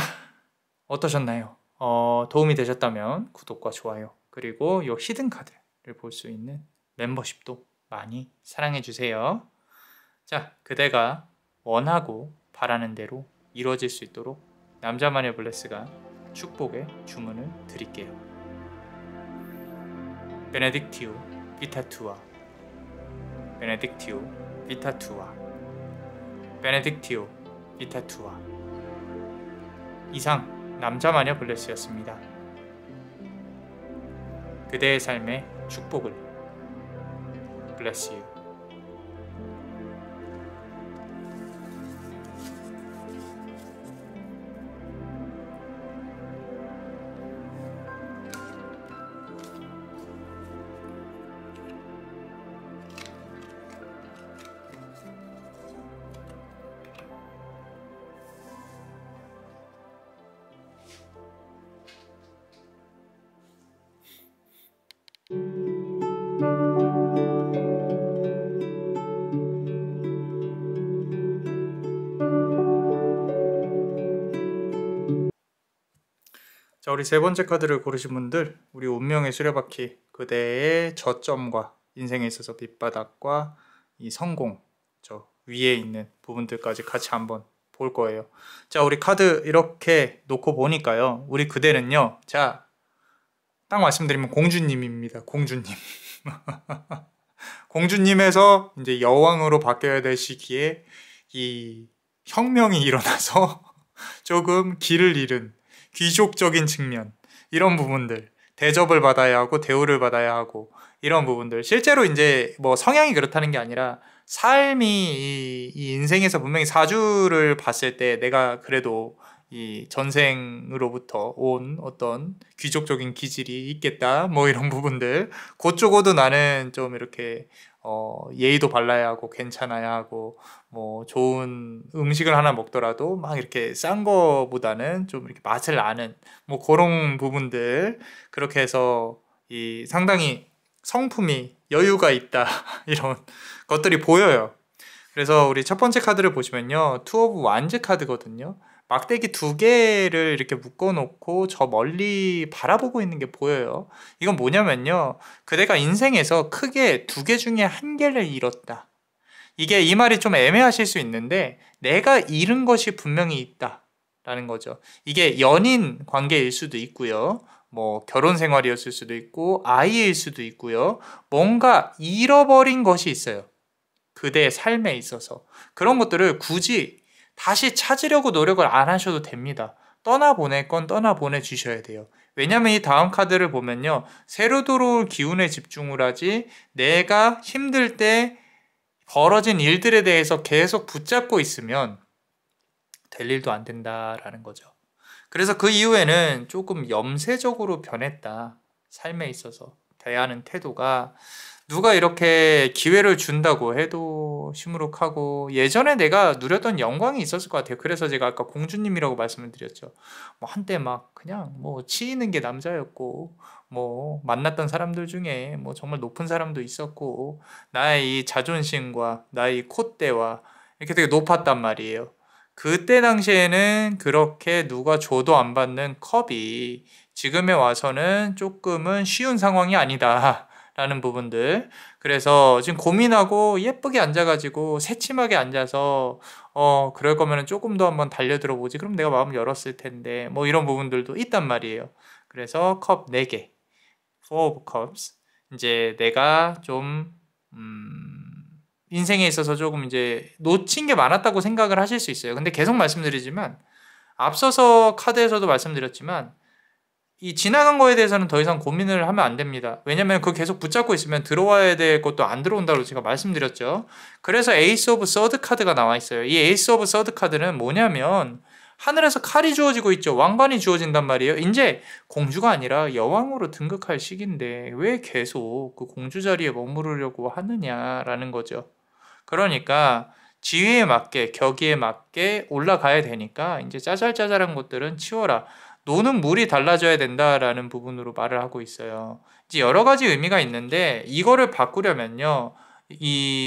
어떠셨나요? 도움이 되셨다면 구독과 좋아요, 그리고 요 히든 카드를 볼 수 있는 멤버십도 많이 사랑해주세요. 자, 그대가 원하고 바라는 대로 이루어질 수 있도록 남자마녀 블레스가 축복의 주문을 드릴게요. 베네딕티오 비타투아, 베네딕티오 비타투아, 베네딕티오 비타투아. 이상 남자마녀 블레스였습니다. 그대의 삶의 축복을. Bless you. 자, 우리 세 번째 카드를 고르신 분들, 우리 운명의 수레바퀴, 그대의 저점과 인생에 있어서 밑바닥과 이 성공, 저 위에 있는 부분들까지 같이 한번 볼 거예요. 자, 우리 카드 이렇게 놓고 보니까요, 우리 그대는요, 자, 딱 말씀드리면 공주님입니다. 공주님. 공주님에서 이제 여왕으로 바뀌어야 될 시기에 이 혁명이 일어나서 조금 길을 잃은 귀족적인 측면, 이런 부분들, 대접을 받아야 하고 대우를 받아야 하고, 이런 부분들, 실제로 이제 뭐 성향이 그렇다는 게 아니라 삶이 이 인생에서 분명히 사주를 봤을 때 내가 그래도 이 전생으로부터 온 어떤 귀족적인 기질이 있겠다, 뭐 이런 부분들, 그쪽으로도 나는 좀 이렇게 예의도 발라야 하고 괜찮아야 하고, 뭐 좋은 음식을 하나 먹더라도 막 이렇게 싼 거보다는 좀 이렇게 맛을 아는 뭐 그런 부분들, 그렇게 해서 이 상당히 성품이 여유가 있다 이런 것들이 보여요. 그래서 우리 첫 번째 카드를 보시면요, 투 오브 완즈 카드거든요. 막대기 2개를 이렇게 묶어놓고 저 멀리 바라보고 있는 게 보여요. 이건 뭐냐면요, 그대가 인생에서 크게 2개 중에 1개를 잃었다. 이게 이 말이 좀 애매하실 수 있는데, 내가 잃은 것이 분명히 있다. 라는 거죠. 이게 연인 관계일 수도 있고요. 뭐 결혼 생활이었을 수도 있고 아이일 수도 있고요. 뭔가 잃어버린 것이 있어요. 그대의 삶에 있어서. 그런 것들을 굳이 다시 찾으려고 노력을 안 하셔도 됩니다. 떠나보낼 건 떠나보내 주셔야 돼요. 왜냐면 이 다음 카드를 보면요. 새로 들어올 기운에 집중을 하지 내가 힘들 때 벌어진 일들에 대해서 계속 붙잡고 있으면 될 일도 안 된다라는 거죠. 그래서 그 이후에는 조금 염세적으로 변했다. 삶에 있어서 대하는 태도가 누가 이렇게 기회를 준다고 해도 시무룩하고 예전에 내가 누렸던 영광이 있었을 것 같아요. 그래서 제가 아까 공주님이라고 말씀을 드렸죠. 뭐 한때 막 그냥 뭐 치이는 게 남자였고 뭐 만났던 사람들 중에 뭐 정말 높은 사람도 있었고 나의 이 자존심과 나의 이 콧대와 이렇게 되게 높았단 말이에요. 그때 당시에는 그렇게 누가 줘도 안 받는 컵이 지금에 와서는 조금은 쉬운 상황이 아니다. 라는 부분들. 그래서 지금 고민하고 예쁘게 앉아가지고 새침하게 앉아서 그럴 거면 조금 더 한번 달려들어 보지. 그럼 내가 마음 열었을 텐데 뭐 이런 부분들도 있단 말이에요. 그래서 컵 4개. Four of Cups. 이제 내가 좀 인생에 있어서 조금 이제 놓친 게 많았다고 생각을 하실 수 있어요. 근데 계속 말씀드리지만 앞서서 카드에서도 말씀드렸지만 이 지나간 거에 대해서는 더 이상 고민을 하면 안 됩니다. 왜냐면 그거 계속 붙잡고 있으면 들어와야 될 것도 안 들어온다고 제가 말씀드렸죠. 그래서 에이스 오브 서드 카드가 나와 있어요. 이 에이스 오브 서드 카드는 뭐냐면 하늘에서 칼이 주어지고 있죠. 왕관이 주어진단 말이에요. 이제 공주가 아니라 여왕으로 등극할 시기인데 왜 계속 그 공주 자리에 머무르려고 하느냐라는 거죠. 그러니까 지위에 맞게 격의에 맞게 올라가야 되니까 이제 짜잘짜잘한 것들은 치워라. 노는 물이 달라져야 된다라는 부분으로 말을 하고 있어요. 이제 여러 가지 의미가 있는데 이거를 바꾸려면요.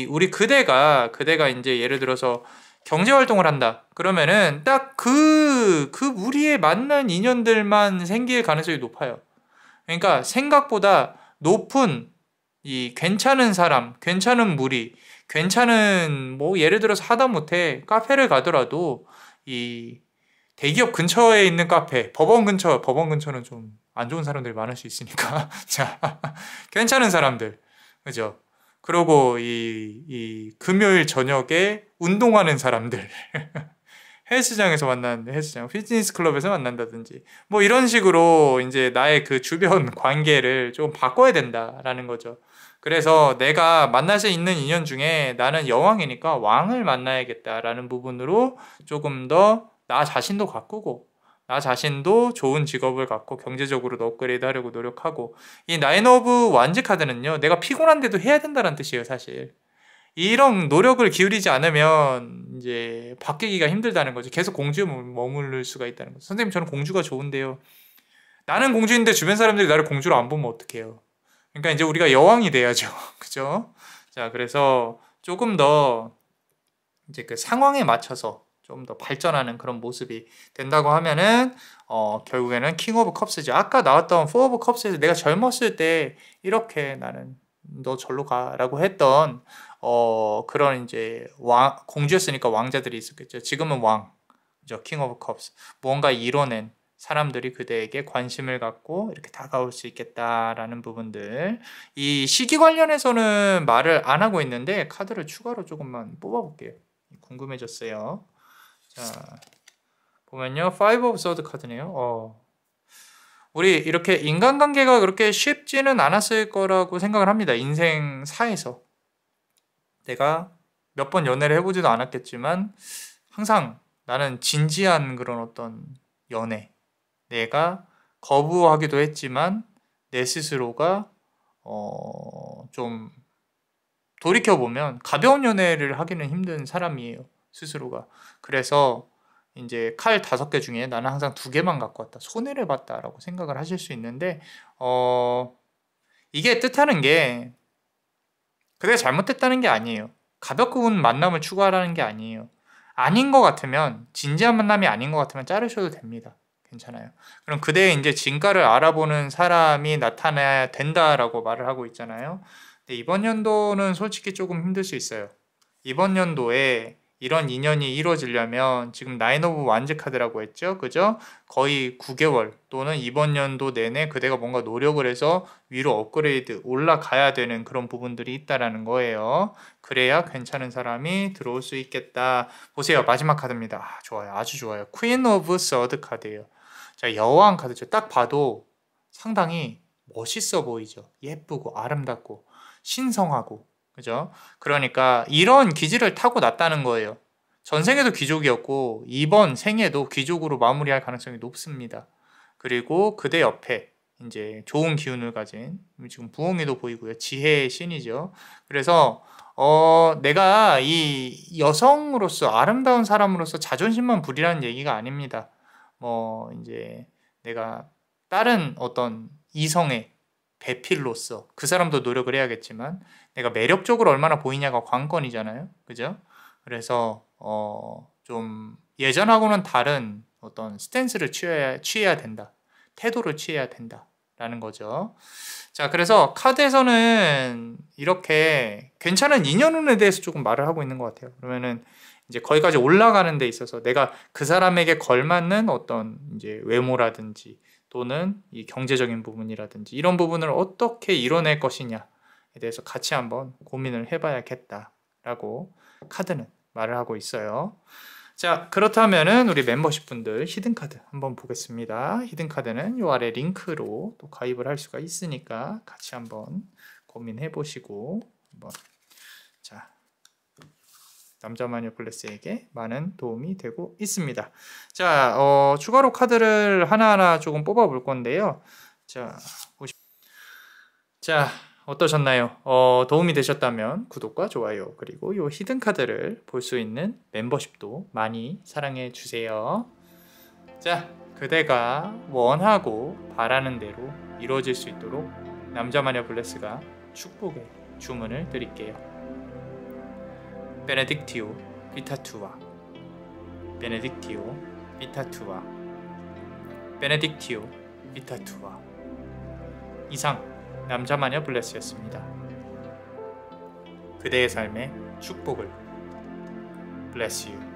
우리 그대가 이제 예를 들어서 경제 활동을 한다. 그러면은 딱 그 무리에 맞는 인연들만 생길 가능성이 높아요. 그러니까 생각보다 높은 이 괜찮은 사람, 괜찮은 무리, 괜찮은 뭐 예를 들어서 하다못해 카페를 가더라도 이 대기업 근처에 있는 카페, 법원 근처는 좀 안 좋은 사람들이 많을 수 있으니까. 자, 괜찮은 사람들. 그죠? 그리고 이 금요일 저녁에 운동하는 사람들. 헬스장에서 만나는데 헬스장, 피트니스 클럽에서 만난다든지. 뭐 이런 식으로 이제 나의 그 주변 관계를 좀 바꿔야 된다라는 거죠. 그래서 내가 만날 수 있는 인연 중에 나는 여왕이니까 왕을 만나야겠다라는 부분으로 조금 더 나 자신도 가꾸고 나 자신도 좋은 직업을 갖고 경제적으로도 업그레이드 하려고 노력하고 이 나인 오브 완즈 카드는요. 내가 피곤한데도 해야 된다는 뜻이에요, 사실. 이런 노력을 기울이지 않으면 이제 바뀌기가 힘들다는 거죠. 계속 공주에 머무를 수가 있다는 거죠. 선생님 저는 공주가 좋은데요. 나는 공주인데 주변 사람들이 나를 공주로 안 보면 어떡해요. 그러니까 이제 우리가 여왕이 돼야죠. 그죠? 자, 그래서 조금 더 이제 그 상황에 맞춰서 좀 더 발전하는 그런 모습이 된다고 하면은 결국에는 킹 오브 컵스죠. 아까 나왔던 포 오브 컵스에서 내가 젊었을 때 이렇게 나는 너 절로 가라고 했던 그런 이제 공주였으니까 왕자들이 있었겠죠. 지금은 왕이죠. 킹 오브 컵스. 무언가 이뤄낸 사람들이 그대에게 관심을 갖고 이렇게 다가올 수 있겠다라는 부분들. 이 시기 관련해서는 말을 안 하고 있는데 카드를 추가로 조금만 뽑아볼게요. 궁금해졌어요. 자, 보면요. Five of Swords 카드네요. 우리 이렇게 인간관계가 그렇게 쉽지는 않았을 거라고 생각을 합니다. 인생사에서. 내가 몇 번 연애를 해보지도 않았겠지만 항상 나는 진지한 그런 어떤 연애. 내가 거부하기도 했지만 내 스스로가 좀 돌이켜보면 가벼운 연애를 하기는 힘든 사람이에요. 스스로가. 그래서 이제 칼 5개 중에 나는 항상 2개만 갖고 왔다. 손해를 봤다라고 생각을 하실 수 있는데 이게 뜻하는 게 그게 잘못됐다는 게 아니에요. 가볍고 만남을 추구하라는 게 아니에요. 아닌 것 같으면 진지한 만남이 아닌 것 같으면 자르셔도 됩니다. 괜찮아요. 그럼 그대의 이제 진가를 알아보는 사람이 나타나야 된다라고 말을 하고 있잖아요. 근데 이번 연도는 솔직히 조금 힘들 수 있어요. 이번 연도에 이런 인연이 이루어지려면 지금 나인 오브 완즈 카드라고 했죠. 그죠? 거의 9개월 또는 이번 연도 내내 그대가 뭔가 노력을 해서 위로 업그레이드 올라가야 되는 그런 부분들이 있다라는 거예요. 그래야 괜찮은 사람이 들어올 수 있겠다. 보세요. 마지막 카드입니다. 아, 좋아요. 아주 좋아요. 퀸 오브 서드 카드예요. 자, 여왕 카드죠. 딱 봐도 상당히 멋있어 보이죠. 예쁘고 아름답고 신성하고. 그죠? 그러니까 이런 기질을 타고났다는 거예요. 전생에도 귀족이었고 이번 생에도 귀족으로 마무리할 가능성이 높습니다. 그리고 그대 옆에 이제 좋은 기운을 가진 지금 부엉이도 보이고요. 지혜의 신이죠. 그래서 내가 이 여성으로서 아름다운 사람으로서 자존심만 부리라는 얘기가 아닙니다. 뭐 이제 내가 다른 어떤 이성의 배필로서 그 사람도 노력을 해야겠지만 내가 매력적으로 얼마나 보이냐가 관건이잖아요. 그죠? 그래서 좀 예전하고는 다른 어떤 스탠스를 취해야 된다. 태도를 취해야 된다라는 거죠. 자, 그래서 카드에서는 이렇게 괜찮은 인연운에 대해서 조금 말을 하고 있는 것 같아요. 그러면은 이제 거기까지 올라가는 데 있어서 내가 그 사람에게 걸맞는 어떤 이제 외모라든지 또는 이 경제적인 부분이라든지 이런 부분을 어떻게 이뤄낼 것이냐에 대해서 같이 한번 고민을 해봐야겠다라고 카드는 말을 하고 있어요. 자, 그렇다면은 우리 멤버십 분들 히든카드 한번 보겠습니다. 히든카드는 요 아래 링크로 또 가입을 할 수가 있으니까 같이 한번 고민해 보시고 한번 자, 남자마녀 블레스에게 많은 도움이 되고 있습니다. 자, 추가로 카드를 하나하나 조금 뽑아 볼 건데요. 자, 어떠셨나요? 도움이 되셨다면 구독과 좋아요 그리고 이 히든 카드를 볼 수 있는 멤버십도 많이 사랑해 주세요. 자, 그대가 원하고 바라는 대로 이루어질 수 있도록 남자마녀 블레스가 축복의 주문을 드릴게요. 베네딕티오 비타투아 베네딕티오 비타투아 베네딕티오 비타투아. 이상 남자마녀 블레스였습니다. 그대의 삶에 축복을. Bless you.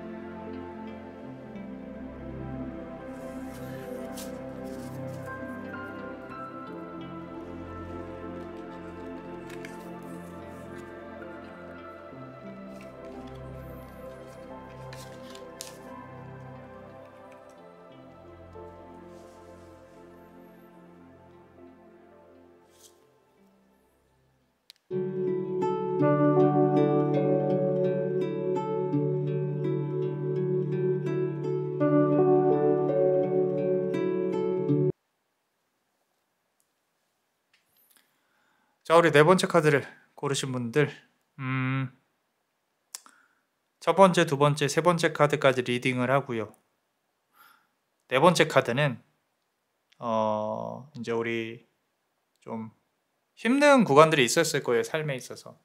자, 우리 네 번째 카드를 고르신 분들, 첫 번째, 두 번째, 세 번째 카드까지 리딩을 하고요. 네 번째 카드는 이제 우리 좀 힘든 구간들이 있었을 거예요. 삶에 있어서.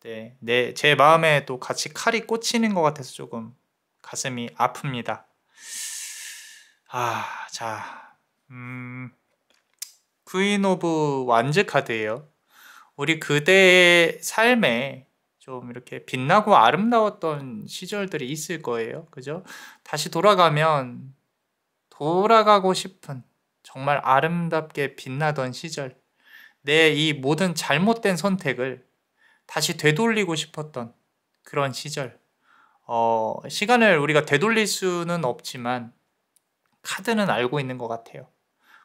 네, 제 마음에 또 같이 칼이 꽂히는 것 같아서 조금 가슴이 아픕니다. 자, 퀸 오브 완즈 카드예요. 우리 그대의 삶에 좀 이렇게 빛나고 아름다웠던 시절들이 있을 거예요. 그죠? 다시 돌아가면 돌아가고 싶은 정말 아름답게 빛나던 시절, 내 이 모든 잘못된 선택을 다시 되돌리고 싶었던 그런 시절. 시간을 우리가 되돌릴 수는 없지만 카드는 알고 있는 것 같아요.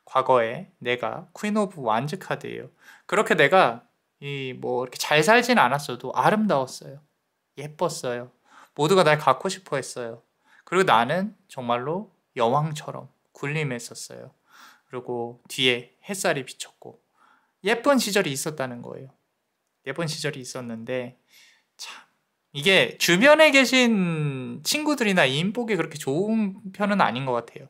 과거에 내가 퀸 오브 완즈 카드예요. 그렇게 내가 이렇게 잘 살진 않았어도 아름다웠어요. 예뻤어요. 모두가 날 갖고 싶어 했어요. 그리고 나는 정말로 여왕처럼 군림했었어요. 그리고 뒤에 햇살이 비쳤고 예쁜 시절이 있었다는 거예요. 예쁜 시절이 있었는데 참 이게 주변에 계신 친구들이나 인복이 그렇게 좋은 편은 아닌 것 같아요.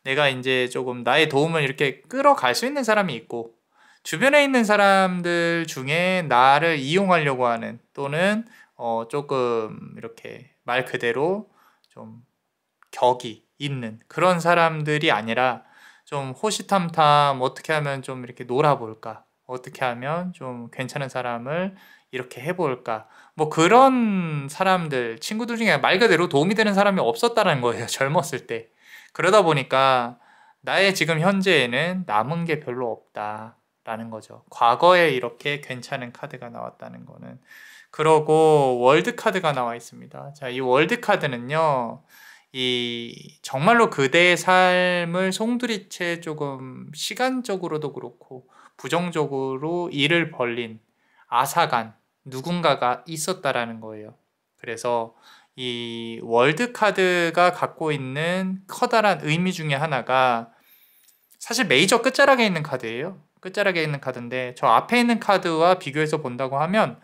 내가 이제 조금 나의 도움을 이렇게 끌어갈 수 있는 사람이 있고 주변에 있는 사람들 중에 나를 이용하려고 하는 또는 조금 이렇게 말 그대로 좀 격이 있는 그런 사람들이 아니라 좀 호시탐탐 어떻게 하면 좀 이렇게 놀아볼까, 어떻게 하면 좀 괜찮은 사람을 이렇게 해볼까. 뭐 그런 사람들, 친구들 중에 말 그대로 도움이 되는 사람이 없었다는 거예요. 젊었을 때. 그러다 보니까 나의 지금 현재에는 남은 게 별로 없다라는 거죠. 과거에 이렇게 괜찮은 카드가 나왔다는 거는. 그러고 월드 카드가 나와 있습니다. 자, 이 월드 카드는요. 이 정말로 그대의 삶을 송두리째 조금 시간적으로도 그렇고 부정적으로 일을 벌린 아사간 누군가가 있었다라는 거예요. 그래서 이 월드 카드가 갖고 있는 커다란 의미 중에 하나가 사실 메이저 끝자락에 있는 카드예요. 끝자락에 있는 카드인데 저 앞에 있는 카드와 비교해서 본다고 하면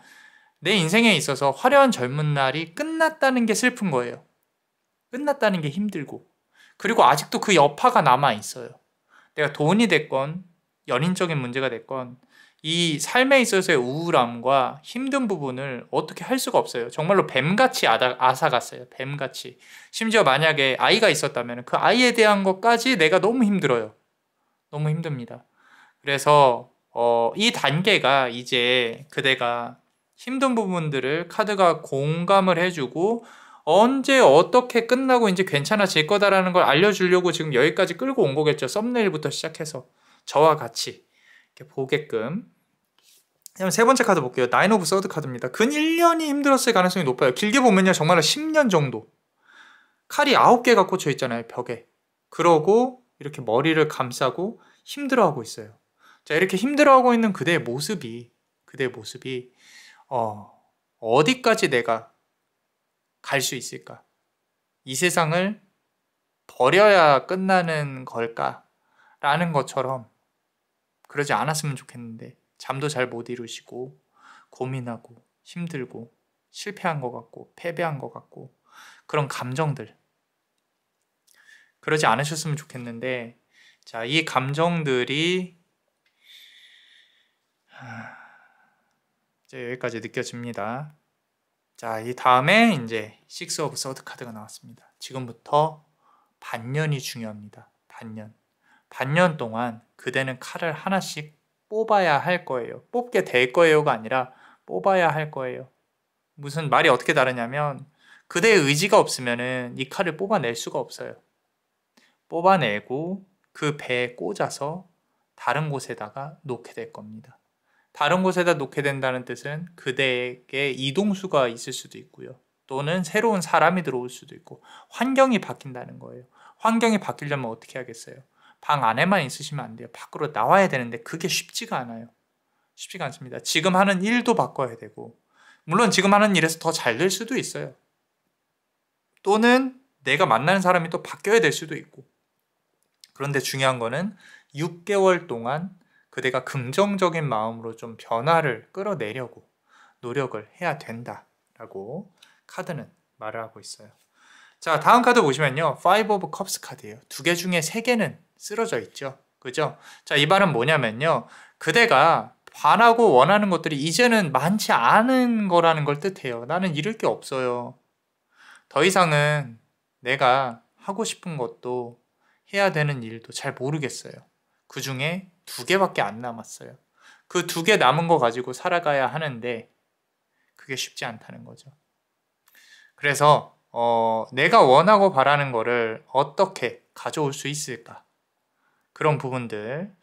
내 인생에 있어서 화려한 젊은 날이 끝났다는 게 슬픈 거예요. 끝났다는 게 힘들고 그리고 아직도 그 여파가 남아 있어요. 내가 돈이 됐건 연인적인 문제가 됐건 이 삶에 있어서의 우울함과 힘든 부분을 어떻게 할 수가 없어요. 정말로 뱀같이 앗아갔어요. 뱀같이. 심지어 만약에 아이가 있었다면 그 아이에 대한 것까지 내가 너무 힘들어요. 너무 힘듭니다. 그래서 이 단계가 이제 그대가 힘든 부분들을 카드가 공감을 해주고 언제 어떻게 끝나고 이제 괜찮아질 거다라는 걸 알려주려고 지금 여기까지 끌고 온 거겠죠. 썸네일부터 시작해서 저와 같이 이렇게 보게끔. 그럼 세 번째 카드 볼게요. 나인 오브 서드 카드입니다. 근 1년이 힘들었을 가능성이 높아요. 길게 보면요. 정말 10년 정도. 칼이 9개가 꽂혀 있잖아요. 벽에. 그러고 이렇게 머리를 감싸고 힘들어하고 있어요. 자, 이렇게 힘들어하고 있는 그대의 모습이 어디까지 내가 갈 수 있을까? 이 세상을 버려야 끝나는 걸까? 라는 것처럼 그러지 않았으면 좋겠는데 잠도 잘 못 이루시고 고민하고 힘들고 실패한 것 같고 패배한 것 같고 그런 감정들 그러지 않으셨으면 좋겠는데 자, 이 감정들이 이제 여기까지 느껴집니다. 자, 이 다음에 이제 식스 오브 서드 카드가 나왔습니다. 지금부터 반년이 중요합니다. 반년 동안 그대는 칼을 하나씩 뽑아야 할 거예요. 뽑게 될 거예요가 아니라 뽑아야 할 거예요. 무슨 말이 어떻게 다르냐면 그대의 의지가 없으면은 이 칼을 뽑아낼 수가 없어요. 뽑아내고 그 배에 꽂아서 다른 곳에다가 놓게 될 겁니다. 다른 곳에다 놓게 된다는 뜻은 그대에게 이동수가 있을 수도 있고요. 또는 새로운 사람이 들어올 수도 있고 환경이 바뀐다는 거예요. 환경이 바뀌려면 어떻게 하겠어요? 방 안에만 있으시면 안 돼요. 밖으로 나와야 되는데 그게 쉽지가 않아요. 쉽지가 않습니다. 지금 하는 일도 바꿔야 되고 물론 지금 하는 일에서 더 잘 될 수도 있어요. 또는 내가 만나는 사람이 또 바뀌어야 될 수도 있고 그런데 중요한 거는 6개월 동안 그대가 긍정적인 마음으로 좀 변화를 끌어내려고 노력을 해야 된다라고 카드는 말을 하고 있어요. 자, 다음 카드 보시면요. 5 of Cups 카드예요. 2개 중에 3개는 쓰러져 있죠. 그죠? 자, 이 말은 뭐냐면요. 그대가 바라고 원하는 것들이 이제는 많지 않은 거라는 걸 뜻해요. 나는 잃을 게 없어요. 더 이상은 내가 하고 싶은 것도 해야 되는 일도 잘 모르겠어요. 그 중에 2개밖에 안 남았어요. 그 2개 남은 거 가지고 살아가야 하는데 그게 쉽지 않다는 거죠. 그래서 내가 원하고 바라는 거를 어떻게 가져올 수 있을까? 그런 부분들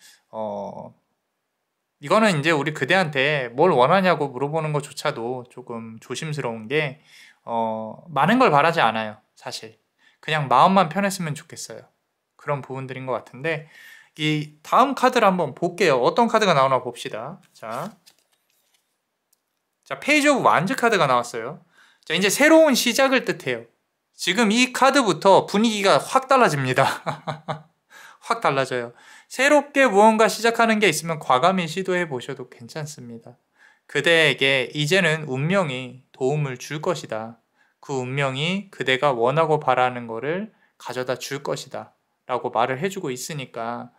이거는 이제 우리 그대한테 뭘 원하냐고 물어보는 것조차도 조금 조심스러운 게 많은 걸 바라지 않아요. 사실 그냥 마음만 편했으면 좋겠어요. 그런 부분들인 것 같은데 이 다음 카드를 한번 볼게요. 어떤 카드가 나오나 봅시다. 자, 페이지 오브 완즈 카드가 나왔어요. 자, 이제 새로운 시작을 뜻해요. 지금 이 카드부터 분위기가 확 달라집니다. 확 달라져요. 새롭게 무언가 시작하는 게 있으면 과감히 시도해 보셔도 괜찮습니다. 그대에게 이제는 운명이 도움을 줄 것이다. 그 운명이 그대가 원하고 바라는 거를 가져다 줄 것이다. 라고 말을 해주고 있으니까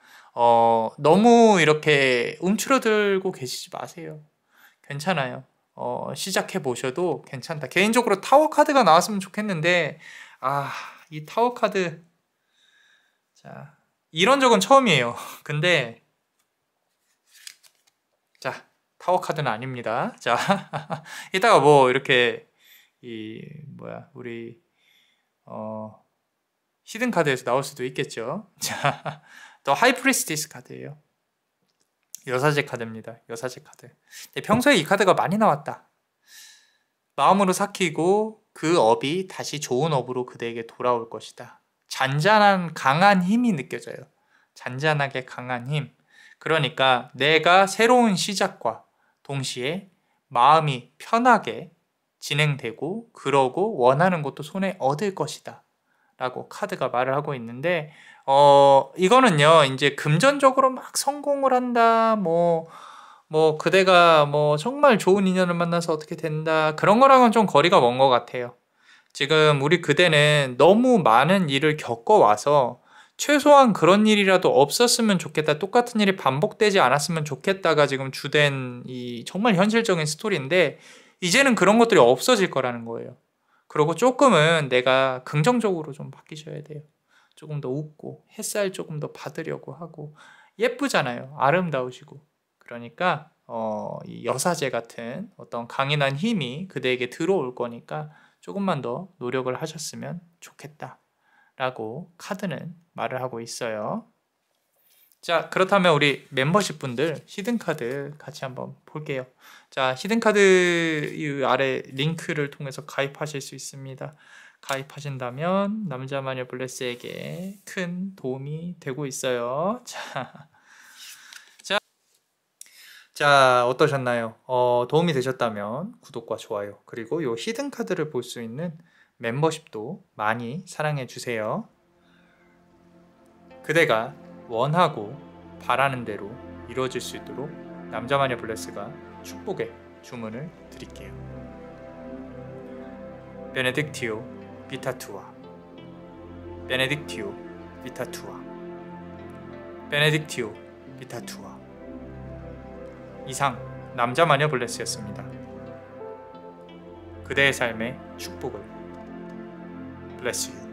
너무 이렇게 움츠러들고 계시지 마세요. 괜찮아요. 시작해 보셔도 괜찮다. 개인적으로 타워 카드가 나왔으면 좋겠는데 이 타워 카드 자, 이런 적은 처음이에요. 근데 타워 카드는 아닙니다. 자, 이따가 뭐 이렇게 우리 히든 카드에서 나올 수도 있겠죠. 자, 또 하이프리스티스 카드예요. 여사제 카드입니다. 여사제 카드. 평소에 이 카드가 많이 나왔다. 마음으로 삭히고 그 업이 다시 좋은 업으로 그대에게 돌아올 것이다. 잔잔한 강한 힘이 느껴져요. 잔잔하게 강한 힘. 그러니까 내가 새로운 시작과 동시에 마음이 편하게 진행되고 그러고 원하는 것도 손에 얻을 것이다 라고 카드가 말을 하고 있는데 이거는요 이제 금전적으로 막 성공을 한다 뭐 그대가 뭐 정말 좋은 인연을 만나서 어떻게 된다 그런 거랑은 좀 거리가 먼 것 같아요. 지금 우리 그대는 너무 많은 일을 겪어와서 최소한 그런 일이라도 없었으면 좋겠다, 똑같은 일이 반복되지 않았으면 좋겠다가 지금 주된 이 정말 현실적인 스토리인데 이제는 그런 것들이 없어질 거라는 거예요. 그리고 조금은 내가 긍정적으로 좀 바뀌셔야 돼요. 조금 더 웃고 햇살 조금 더 받으려고 하고 예쁘잖아요. 아름다우시고. 그러니까 이 여사제 같은 어떤 강인한 힘이 그대에게 들어올 거니까 조금만 더 노력을 하셨으면 좋겠다 라고 카드는 말을 하고 있어요. 자, 그렇다면 우리 멤버십 분들 히든카드 같이 한번 볼게요. 자, 히든카드 이 아래 링크를 통해서 가입하실 수 있습니다. 가입하신다면 남자마녀 블레스에게 큰 도움이 되고 있어요. 자, 어떠셨나요? 도움이 되셨다면 구독과 좋아요 그리고 이 히든카드를 볼 수 있는 멤버십도 많이 사랑해 주세요. 그대가 원하고 바라는 대로 이루어질 수 있도록 남자마녀 블레스가 축복의 주문을 드릴게요. 베네딕티오 비타투아 베네딕티오 비타투아 베네딕티오 비타투아. 이상 남자마녀 블레스였습니다. 그대의 삶의 축복을 블레스 유.